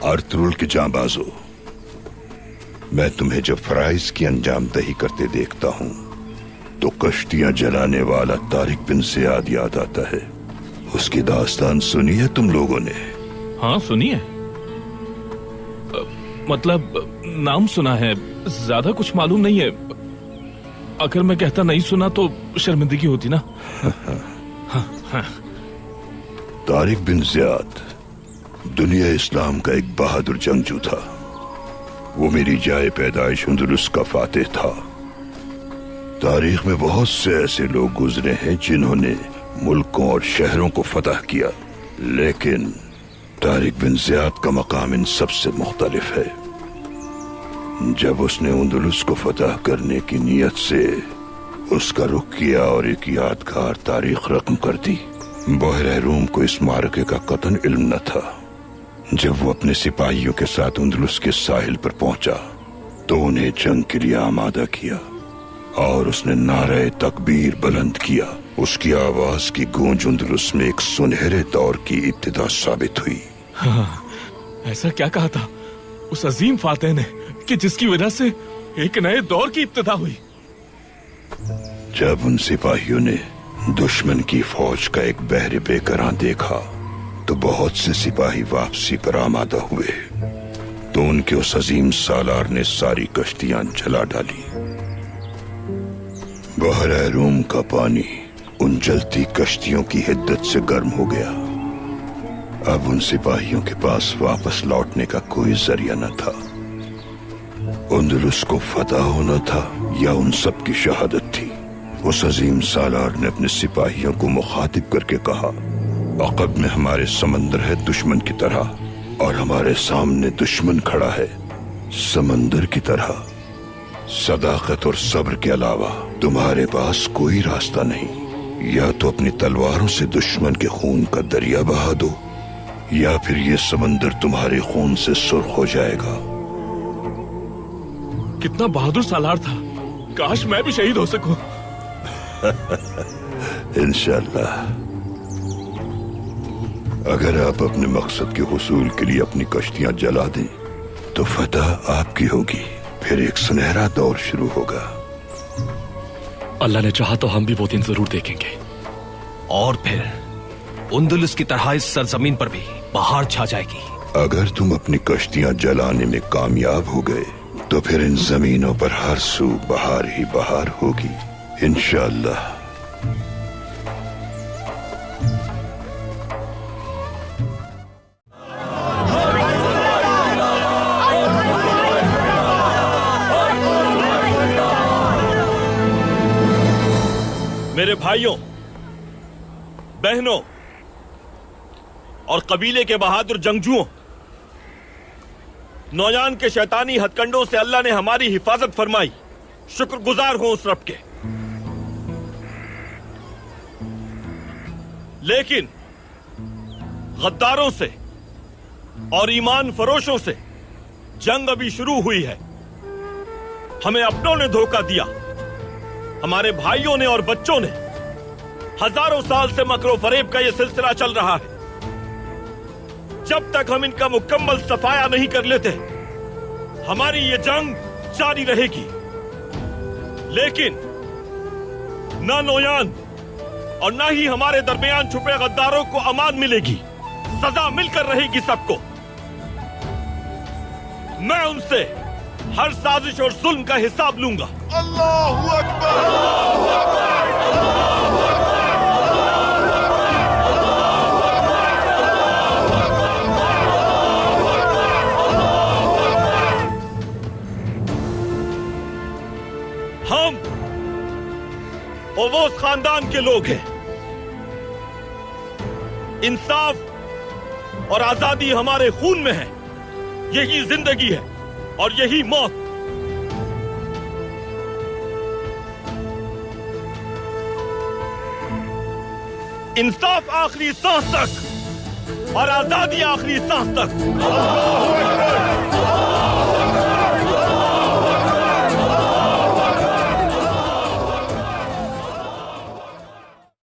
Ertugrul के जांबाजो, मैं तुम्हें जब फराइज की अंजाम दही करते देखता हूं तो कश्तियां जलाने वाला तारिक बिन ज़ियाद याद आता है। उसकी दास्तान सुनी है तुम लोगों ने? हाँ सुनी है, मतलब नाम सुना है, ज्यादा कुछ मालूम नहीं है। अगर मैं कहता नहीं सुना तो शर्मिंदगी होती ना। तारिक बिन ज़ियाद दुनिया इस्लाम का एक बहादुर जंगजू था। वो मेरी जाए पैदाइश अंदलुस का फातेह था। तारीख में बहुत से ऐसे लोग गुजरे हैं जिन्होंने मुल्कों और शहरों को फतह किया, लेकिन तारिक बिन ज़ियाद का मकाम इन सबसे मुख्तलिफ है। जब उसने अंदलुस को फतह करने की नीयत से उसका रुख किया और एक यादगार तारीख रकम कर दी, बहरे रूम को इस मारके का कतन इल्म न था। जब वो अपने सिपाहियों के साथ अंदलुस के साहिल पर पहुंचा तो उन्हें जंग के लिए आमादा किया और उसने नारे तकबीर बुलंद किया। उसकी आवाज की गूंज अंदलुस में एक सुनहरे दौर की इब्तिदा साबित हुई। हाँ, ऐसा क्या कहा था उस अजीम फातेह ने कि जिसकी वजह से एक नए दौर की इब्तिदा हुई? जब उन सिपाहियों ने दुश्मन की फौज का एक बहरे बेकरां देखा तो बहुत से सिपाही वापसी पर आमादा हुए, तो उनके उस अजीम सालार ने सारी कश्तियां जला डाली। बहरे रूम का पानी उन जलती कश्तियों की हिद्दत से गर्म हो गया। अब उन सिपाहियों के पास वापस लौटने का कोई जरिया न था। अंदलुस को फतह होना था या उन सब की शहादत थी। उस अजीम सालार ने अपने सिपाहियों को मुखातिब करके कहा, अक़ब में हमारे समंदर है दुश्मन की तरह और हमारे सामने दुश्मन खड़ा है समंदर की तरह। सदाकत और सब्र के अलावा तुम्हारे पास कोई रास्ता नहीं। या तो अपनी तलवारों से दुश्मन के खून का दरिया बहा दो या फिर ये समंदर तुम्हारे खून से सुर्ख हो जाएगा। कितना बहादुर सालार था, काश मैं भी शहीद हो सकूं। इंशाअल्लाह। अगर आप अपने मकसद के हुसूल के लिए अपनी कश्तियां जला दें तो फतह आपकी होगी, फिर एक सुनहरा दौर शुरू होगा। अल्लाह ने चाहा तो हम भी वो दिन जरूर देखेंगे और फिर अंदलुस की तरह इस सरजमीन पर भी बहार छा जाएगी। अगर तुम अपनी कश्तियां जलाने में कामयाब हो गए तो फिर इन जमीनों पर हर सू बहार ही बहार होगी इंशाअल्लाह। मेरे भाइयों, बहनों और कबीले के बहादुर जंगजुओं, नौजान के शैतानी हथकंडों से अल्लाह ने हमारी हिफाजत फरमाई। शुक्रगुजार हो उस रब के। लेकिन गद्दारों से और ईमान फरोशों से जंग अभी शुरू हुई है। हमें अपनों ने धोखा दिया, हमारे भाइयों ने और बच्चों ने। हजारों साल से मकरो फरेब का यह सिलसिला चल रहा है। जब तक हम इनका मुकम्मल सफाया नहीं कर लेते हमारी ये जंग जारी रहेगी। लेकिन ना नौयान और ना ही हमारे दरमियान छुपे गद्दारों को अमान मिलेगी, सजा मिलकर रहेगी सबको। मैं उनसे हर साजिश और जुल्म का हिसाब लूंगा। अल्लाहु अकबर, अल्लाहु अकबर, अल्लाहु अकबर। हम ओवोस खानदान के लोग हैं। इंसाफ और आजादी हमारे खून में है। यही जिंदगी है और यही मौत। इंसाफ आखिरी सांस तक और आजादी आखिरी सांस तक।